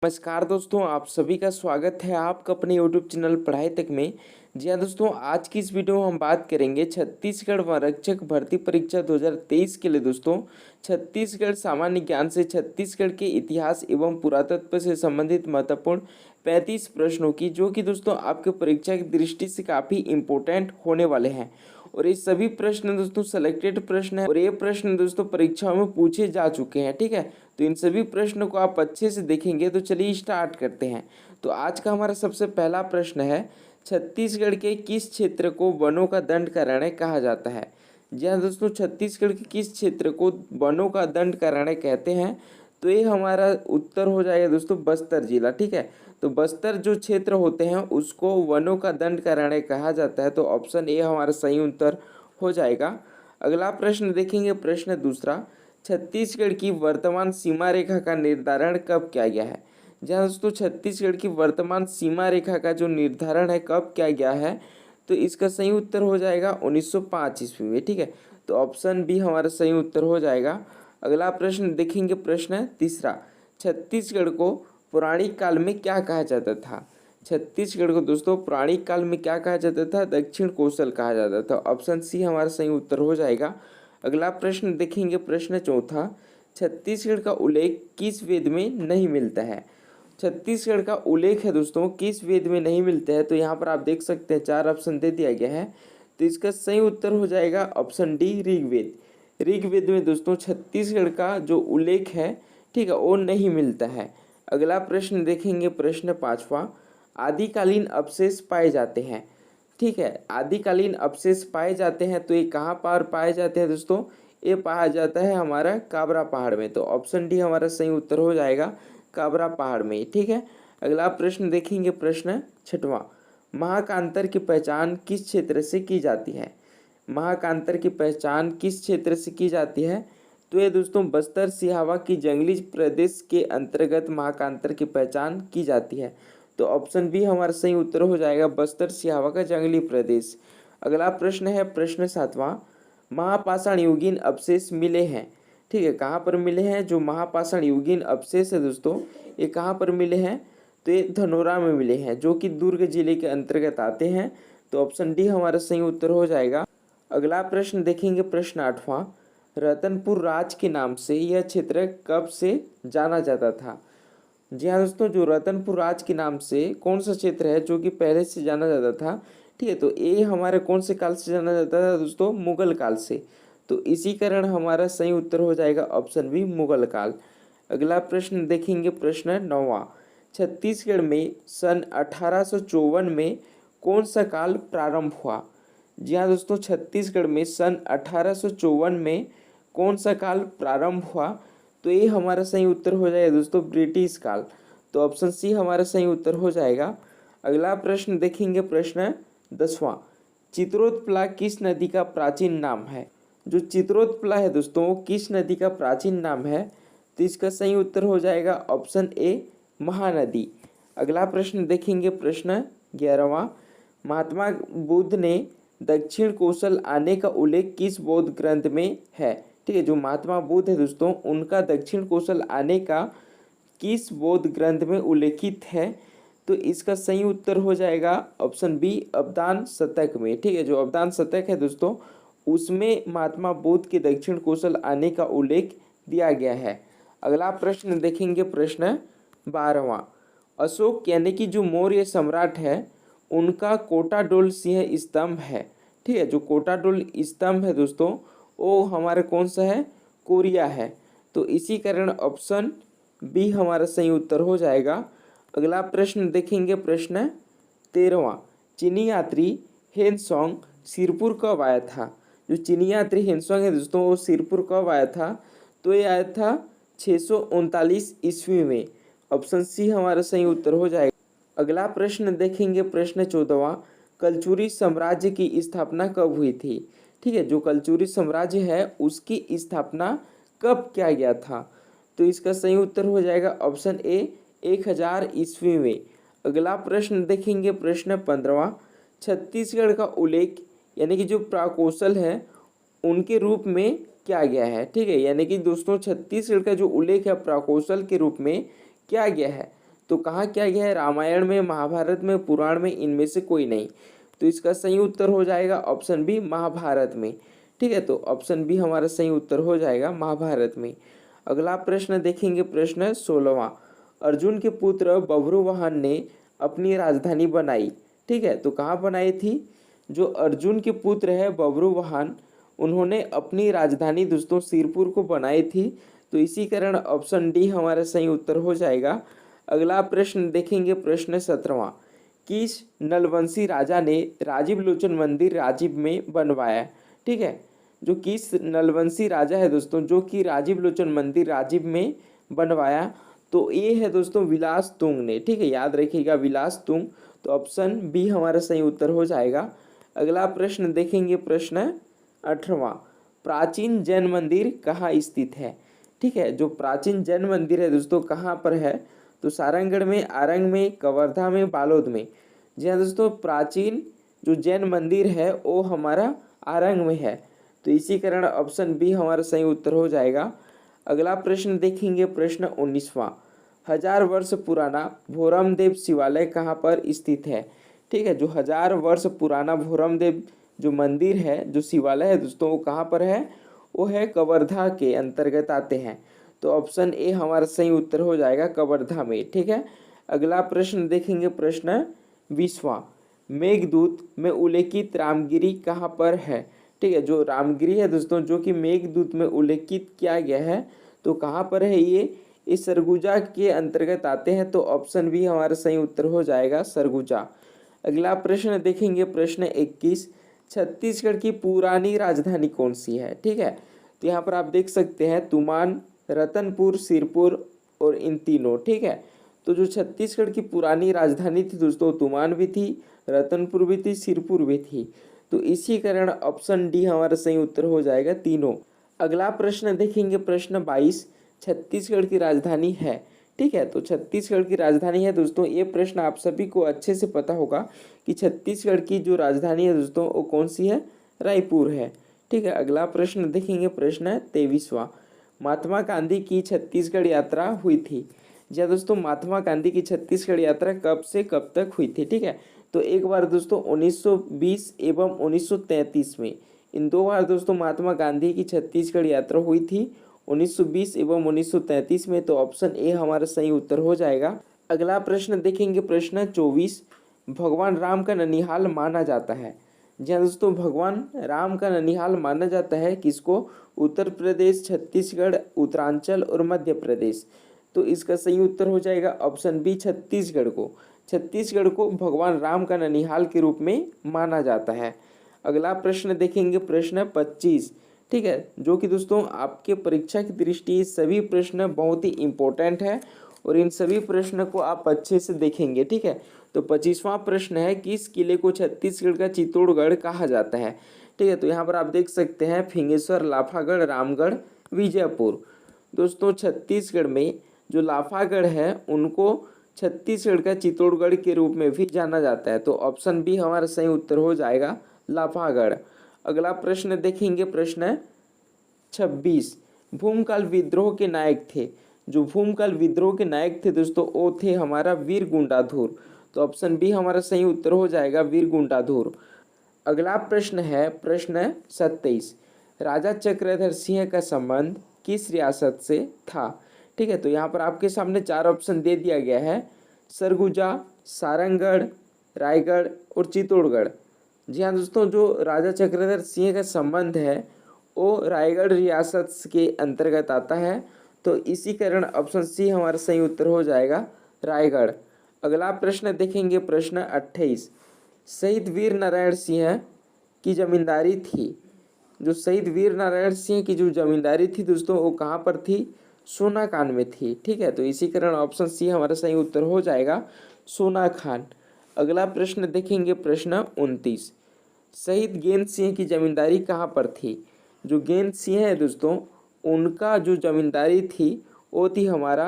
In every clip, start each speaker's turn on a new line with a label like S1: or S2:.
S1: नमस्कार दोस्तों, आप सभी का स्वागत है आपका अपने यूट्यूब चैनल पढ़ाई तक में। जी हाँ दोस्तों, आज की इस वीडियो में हम बात करेंगे छत्तीसगढ़ वनरक्षक भर्ती परीक्षा 2023 के लिए। दोस्तों, छत्तीसगढ़ सामान्य ज्ञान से छत्तीसगढ़ के इतिहास एवं पुरातत्व से संबंधित महत्वपूर्ण 35 प्रश्नों की, जो कि दोस्तों आपके परीक्षा की दृष्टि से काफ़ी इम्पोर्टेंट होने वाले हैं। और ये सभी प्रश्न दोस्तों सेलेक्टेड प्रश्न है और ये प्रश्न दोस्तों परीक्षाओं में पूछे जा चुके हैं। ठीक है, तो इन सभी प्रश्नों को आप अच्छे से देखेंगे। तो चलिए स्टार्ट करते हैं। तो आज का हमारा सबसे पहला प्रश्न है, छत्तीसगढ़ के किस क्षेत्र को वनों का दंडकारण्य कहा जाता है। जी हाँ दोस्तों, छत्तीसगढ़ के किस क्षेत्र को वनों का दंडकारण्य कहते हैं। तो ये हमारा उत्तर हो जाएगा दोस्तों बस्तर जिला। ठीक है, तो बस्तर जो क्षेत्र होते हैं उसको वनों का दंडकारण्य कहा जाता है। तो ऑप्शन ए हमारा सही उत्तर हो जाएगा। अगला प्रश्न देखेंगे, प्रश्न दूसरा, छत्तीसगढ़ की वर्तमान सीमा रेखा का निर्धारण कब किया गया है। जहाँ दोस्तों छत्तीसगढ़ की वर्तमान सीमा रेखा का जो निर्धारण है कब किया गया है, तो इसका सही उत्तर हो जाएगा 1905 ईस्वी में। ठीक है, तो ऑप्शन बी हमारा सही उत्तर हो जाएगा। अगला प्रश्न देखेंगे, प्रश्न तीसरा, छत्तीसगढ़ को पौराणिक काल में क्या कहा जाता था। छत्तीसगढ़ को दोस्तों पौराणिक काल में क्या कहा जाता था, दक्षिण कोसल कहा जाता था। ऑप्शन सी हमारा सही उत्तर हो जाएगा। अगला प्रश्न देखेंगे, प्रश्न चौथा, छत्तीसगढ़ का उल्लेख किस वेद में नहीं मिलता है। छत्तीसगढ़ का उल्लेख है दोस्तों किस वेद में नहीं मिलता है। तो यहाँ पर आप देख सकते हैं 4 ऑप्शन दे दिया गया है। तो इसका सही उत्तर हो जाएगा ऑप्शन डी, ऋग्वेद। ऋग्वेद में दोस्तों छत्तीसगढ़ का जो उल्लेख है, ठीक है, वो नहीं मिलता है। अगला प्रश्न देखेंगे, प्रश्न पाँचवा, आदिकालीन अवशेष पाए जाते हैं। ठीक है, आदिकालीन अवशेष पाए जाते हैं तो ये कहाँ पर पाए जाते हैं दोस्तों, ये पाया जाता है हमारा काबरा पहाड़ में। तो ऑप्शन डी हमारा सही उत्तर हो जाएगा, काबरा पहाड़ में। ठीक है, अगला प्रश्न देखेंगे, प्रश्न छठवां, महाकांतर की पहचान किस क्षेत्र से की जाती है। महाकांतर की पहचान किस क्षेत्र से की जाती है। तो ये दोस्तों बस्तर सिहावा की जंगली प्रदेश के अंतर्गत महाकांतर की पहचान की जाती है। तो ऑप्शन बी हमारा सही उत्तर हो जाएगा, बस्तर सिहावा का जंगली प्रदेश। अगला प्रश्न है, प्रश्न सातवां, महापाषाण युगीन अवशेष मिले हैं। ठीक है, कहाँ पर मिले हैं, जो महापाषाण युगीन अवशेष है दोस्तों ये कहाँ पर मिले हैं, तो ये धनोरा में मिले हैं, जो कि दुर्ग जिले के अंतर्गत आते हैं। तो ऑप्शन डी हमारा सही उत्तर हो जाएगा। अगला प्रश्न देखेंगे, प्रश्न आठवां, रतनपुर राज के नाम से यह क्षेत्र कब से जाना जाता था। जी हाँ दोस्तों, जो रतनपुर राज के नाम से कौन सा क्षेत्र है जो कि पहले से जाना जाता था। ठीक है, तो ये हमारे कौन से काल से जाना जाता था दोस्तों, मुगल काल से। तो इसी कारण हमारा सही उत्तर हो जाएगा ऑप्शन बी, मुगल काल। अगला प्रश्न देखेंगे, प्रश्न नौवां, छत्तीसगढ़ में सन 1854 में कौन सा काल प्रारंभ हुआ। जी हाँ दोस्तों, छत्तीसगढ़ में सन 1854 में कौन सा काल प्रारंभ हुआ। तो ये हमारा सही उत्तर हो जाएगा दोस्तों, ब्रिटिश काल। तो ऑप्शन सी हमारा सही उत्तर हो जाएगा। अगला प्रश्न देखेंगे, प्रश्न 10वां, चित्रोत्पला किस नदी का प्राचीन नाम है। जो चित्रोत्पला है दोस्तों वो किस नदी का प्राचीन नाम है। तो इसका सही उत्तर हो जाएगा ऑप्शन ए, महानदी। अगला प्रश्न देखेंगे, प्रश्न 11वां, महात्मा बुद्ध ने दक्षिण कोसल आने का उल्लेख किस बौद्ध ग्रंथ में है। ठीक है, जो महात्मा बुद्ध है दोस्तों उनका दक्षिण कोसल आने का किस बौद्ध ग्रंथ में उल्लेखित है। तो इसका सही उत्तर हो जाएगा ऑप्शन बी, अवदान शतक में। ठीक है, जो अवदान शतक है दोस्तों उसमें महात्मा बुद्ध के दक्षिण कोसल आने का उल्लेख दिया गया है। अगला प्रश्न देखेंगे, प्रश्न 12वां, अशोक यानी कि जो मौर्य सम्राट है उनका कोटाडोल सिंह स्तंभ है। ठीक है, जो कोटाडोल स्तंभ है दोस्तों वो हमारा कौन सा है, कोरिया है। तो इसी कारण ऑप्शन बी हमारा सही उत्तर हो जाएगा। अगला प्रश्न देखेंगे, प्रश्न 13वां, चीनी यात्री हेनसोंग सिरपुर कब आया था। जो चीनी यात्री हेनसोंग है दोस्तों वो सिरपुर कब आया था। तो ये आया था 639 ईस्वी में। ऑप्शन सी हमारा सही उत्तर हो जाएगा। अगला प्रश्न देखेंगे, प्रश्न 14वां, कलचुरी साम्राज्य की स्थापना कब हुई थी। ठीक है, जो कलचुरी साम्राज्य है उसकी स्थापना कब किया गया था। तो इसका सही उत्तर हो जाएगा ऑप्शन ए, 1000 ईस्वी में। अगला प्रश्न देखेंगे, प्रश्न 15वां, छत्तीसगढ़ का उल्लेख यानी कि जो प्राकौशल है उनके रूप में किया गया है। ठीक है, यानी कि दोस्तों छत्तीसगढ़ का जो उल्लेख है प्राकौशल के रूप में किया गया है। तो कहाँ क्या गया है, रामायण में, महाभारत में, पुराण में, इनमें से कोई नहीं। तो इसका सही उत्तर हो जाएगा ऑप्शन बी, महाभारत में। ठीक है, तो ऑप्शन बी हमारा सही उत्तर हो जाएगा महाभारत में। अगला प्रश्न देखेंगे, प्रश्न 16वां। अर्जुन के पुत्र बभ्रुवाहन ने अपनी राजधानी बनाई। ठीक है, तो कहाँ बनाई थी, जो अर्जुन के पुत्र है बभ्रुवाहन, उन्होंने अपनी राजधानी दोस्तों सिरपुर को बनाई थी। तो इसी कारण ऑप्शन डी हमारा सही उत्तर हो जाएगा। अगला प्रश्न देखेंगे, प्रश्न 17वां। किस नलवंशी राजा ने राजीव लोचन मंदिर राजीव में बनवाया। ठीक है, जो किस नलवंशी राजा है दोस्तों जो कि राजीव लोचन मंदिर राजीव में बनवाया, तो ये है दोस्तों विलास तुंग ने। ठीक है, याद रखिएगा विलास तुंग। तो ऑप्शन बी हमारा सही उत्तर हो जाएगा। अगला प्रश्न देखेंगे, प्रश्न 18वां। प्राचीन जैन मंदिर कहाँ स्थित है। ठीक है, जो प्राचीन जैन मंदिर है दोस्तों कहाँ पर है, तो सारंगगढ़ में, आरंग में, कवर्धा में, बालोद में। जी हाँ दोस्तों, प्राचीन जो जैन मंदिर है वो हमारा आरंग में है। तो इसी कारण ऑप्शन बी हमारा सही उत्तर हो जाएगा। अगला प्रश्न देखेंगे, प्रश्न 19वां। 1000 वर्ष पुराना भोरमदेव शिवालय कहाँ पर स्थित है। ठीक है, जो 1000 वर्ष पुराना भोरमदेव जो मंदिर है, जो शिवालय है दोस्तों, वो कहाँ पर है, वो है कवर्धा के अंतर्गत आते हैं। तो ऑप्शन ए हमारा सही उत्तर हो जाएगा, कवर्धा में। ठीक है, अगला प्रश्न देखेंगे, प्रश्न 20वां। मेघदूत में उल्लेखित रामगिरी कहाँ पर है। ठीक है, जो रामगिरी है दोस्तों जो कि मेघदूत में उल्लेखित किया गया है, तो कहाँ पर है ये, इस सरगुजा के अंतर्गत आते हैं। तो ऑप्शन बी हमारा सही उत्तर हो जाएगा, सरगुजा। अगला प्रश्न देखेंगे, प्रश्न 21। छत्तीसगढ़ की पुरानी राजधानी कौन सी है। ठीक है, तो यहाँ पर आप देख सकते हैं तुमान, रतनपुर, सिरपुर और इन तीनों। ठीक है, तो जो छत्तीसगढ़ की पुरानी राजधानी थी दोस्तों, तुमान भी थी, रतनपुर भी थी, सिरपुर भी थी। तो इसी कारण ऑप्शन डी हमारा सही उत्तर हो जाएगा, तीनों। अगला प्रश्न देखेंगे, प्रश्न 22। छत्तीसगढ़ की राजधानी है। ठीक है, तो छत्तीसगढ़ की राजधानी है दोस्तों, ये प्रश्न आप सभी को अच्छे से पता होगा कि छत्तीसगढ़ की जो राजधानी है दोस्तों वो कौन सी है, रायपुर है। ठीक है, अगला प्रश्न देखेंगे, प्रश्न 23वां। महात्मा गांधी की छत्तीसगढ़ यात्रा हुई थी। जी हाँ दोस्तों, महात्मा गांधी की छत्तीसगढ़ यात्रा कब से कब तक हुई थी। ठीक है, तो एक बार दोस्तों 1920 एवं 1933 में, इन दो बार दोस्तों महात्मा गांधी की छत्तीसगढ़ यात्रा हुई थी, 1920 एवं 1933 में। तो ऑप्शन ए हमारा सही उत्तर हो जाएगा। अगला प्रश्न देखेंगे, प्रश्न 24। भगवान राम का ननिहाल माना जाता है। जी हाँ दोस्तों, भगवान राम का ननिहाल माना जाता है किसको, उत्तर प्रदेश, छत्तीसगढ़, उत्तरांचल और मध्य प्रदेश। तो इसका सही उत्तर हो जाएगा ऑप्शन बी, छत्तीसगढ़ को। छत्तीसगढ़ को भगवान राम का ननिहाल के रूप में माना जाता है। अगला प्रश्न देखेंगे, प्रश्न 25। ठीक है, जो कि दोस्तों आपके परीक्षा की दृष्टि सभी प्रश्न बहुत ही इम्पोर्टेंट है और इन सभी प्रश्न को आप अच्छे से देखेंगे। ठीक है, तो 25वां प्रश्न है, किस किले को छत्तीसगढ़ का चित्तौड़गढ़ कहा जाता है। ठीक है, तो यहाँ पर आप देख सकते हैं फिंगेश्वर, लाफागढ़, रामगढ़, विजयपुर। दोस्तों छत्तीसगढ़ में जो लाफागढ़ है उनको छत्तीसगढ़ का चित्तौड़गढ़ के रूप में भी जाना जाता है। तो ऑप्शन बी हमारा सही उत्तर हो जाएगा, लाफागढ़। अगला प्रश्न देखेंगे, प्रश्न 26। भूमकाल विद्रोह के नायक थे। जो भूमकाल विद्रोह के नायक थे दोस्तों वो थे हमारा वीर गुंडाधुर। तो ऑप्शन बी हमारा सही उत्तर हो जाएगा, वीर गुंडाधुर। अगला प्रश्न है, प्रश्न 27। राजा चक्रधर सिंह का संबंध किस रियासत से था। ठीक है, तो यहाँ पर आपके सामने 4 ऑप्शन दे दिया गया है, सरगुजा, सारंगगढ़, रायगढ़ और चित्तौड़गढ़। जी हाँ दोस्तों, जो राजा चक्रधर सिंह का संबंध है वो रायगढ़ रियासत के अंतर्गत आता है। तो इसी कारण ऑप्शन सी हमारा सही उत्तर हो जाएगा, रायगढ़। अगला प्रश्न देखेंगे, प्रश्न 28। शहीद वीर नारायण सिंह की जमींदारी थी। जो शहीद वीर नारायण सिंह की जो जमींदारी थी दोस्तों वो कहाँ पर थी, सोनाखान में थी। ठीक है, तो इसी कारण ऑप्शन सी हमारा सही उत्तर हो जाएगा, सोनाखान। अगला प्रश्न देखेंगे, प्रश्न 29। शहीद गेंद सिंह की जमींदारी कहाँ पर थी। जो गेंद सिंह है दोस्तों उनका जो जमींदारी थी वो थी हमारा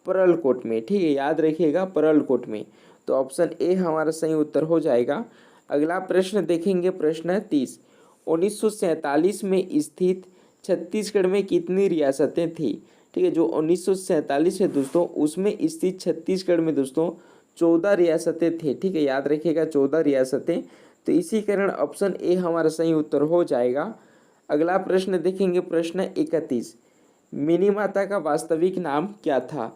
S1: परलकोट में। ठीक है, याद रखिएगा परलकोट में। तो ऑप्शन ए हमारा सही उत्तर हो जाएगा। अगला प्रश्न देखेंगे, प्रश्न 30। 1947 में स्थित छत्तीसगढ़ में कितनी रियासतें थी। ठीक है, जो 1947 है दोस्तों, उसमें स्थित छत्तीसगढ़ में दोस्तों 14 रियासतें थे। ठीक है, याद रखिएगा 14 रियासतें। तो इसी कारण ऑप्शन ए हमारा सही उत्तर हो जाएगा। अगला प्रश्न देखेंगे, प्रश्न 31। मिनी माता का वास्तविक नाम क्या था?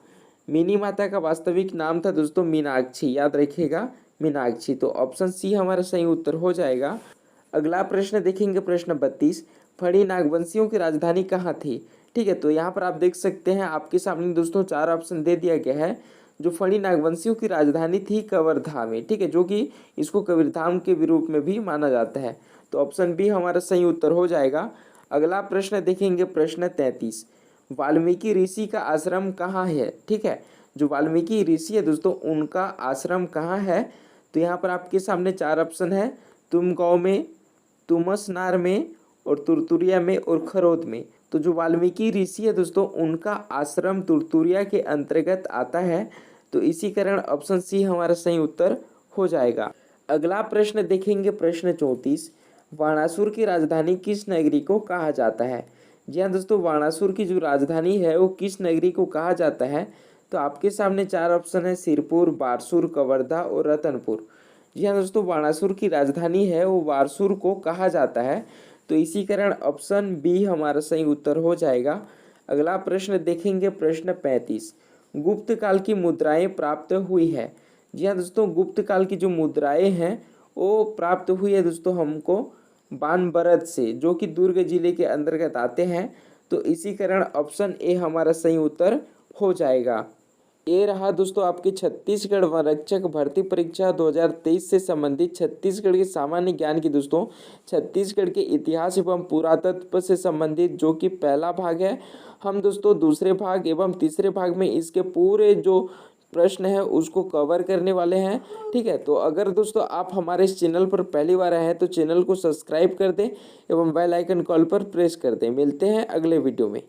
S1: मिनी माता का वास्तविक नाम था दोस्तों मीनाक्षी, याद रखिएगा मीनाक्षी। तो ऑप्शन सी हमारा सही उत्तर हो जाएगा। अगला प्रश्न देखेंगे, प्रश्न 32। फणी नागवंशियों की राजधानी कहाँ थी? ठीक है, तो यहाँ पर आप देख सकते हैं आपके सामने दोस्तों 4 ऑप्शन दे दिया गया है। जो फणी नागवंशियों की राजधानी थी कवर्धा में, ठीक है, जो कि इसको कबीरधाम के रूप में भी माना जाता है। तो ऑप्शन बी हमारा सही उत्तर हो जाएगा। अगला प्रश्न देखेंगे, प्रश्न 33। वाल्मीकि ऋषि का आश्रम कहाँ है? ठीक है, जो वाल्मीकि ऋषि है दोस्तों, उनका आश्रम कहाँ है? तो यहाँ पर आपके सामने 4 ऑप्शन है। तुमगांव में, तुमसनार में, और तुरतुरिया में, और खरोद में। तो जो वाल्मीकि ऋषि है दोस्तों, उनका आश्रम तुरतुरिया के अंतर्गत आता है। तो इसी कारण ऑप्शन सी हमारा सही उत्तर हो जाएगा। अगला प्रश्न देखेंगे, प्रश्न 34। वाणासुर की राजधानी किस नगरी को कहा जाता है? जी हाँ दोस्तों, वाणासुर की जो राजधानी है वो किस नगरी को कहा जाता है? तो आपके सामने 4 ऑप्शन है, सिरपुर, बारसूर, कवर्धा और रतनपुर। जी हाँ दोस्तों, वाणासुर की राजधानी है वो वारसूर को कहा जाता है। तो इसी कारण ऑप्शन बी हमारा सही उत्तर हो जाएगा। अगला प्रश्न देखेंगे, प्रश्न 35। गुप्त काल की मुद्राएं प्राप्त हुई है। जी हाँ दोस्तों, गुप्त काल की जो मुद्राएं हैं वो प्राप्त हुई है दोस्तों हमको बानबरद से, जो कि दुर्ग जिले के अंतर्गत आते हैं। तो इसी कारण ऑप्शन ए हमारा सही उत्तर हो जाएगा। ये रहा दोस्तों आपके छत्तीसगढ़ वन रक्षक भर्ती परीक्षा 2023 से संबंधित छत्तीसगढ़ के सामान्य ज्ञान की दोस्तों छत्तीसगढ़ के इतिहास एवं पुरातत्व से संबंधित जो कि पहला भाग है। हम दोस्तों दूसरे भाग एवं तीसरे भाग में इसके पूरे जो प्रश्न है उसको कवर करने वाले हैं। ठीक है, तो अगर दोस्तों आप हमारे इस चैनल पर पहली बार आए हैं तो चैनल को सब्सक्राइब कर दें एवं बेल आइकन कॉल पर प्रेस कर दें। मिलते हैं अगले वीडियो में।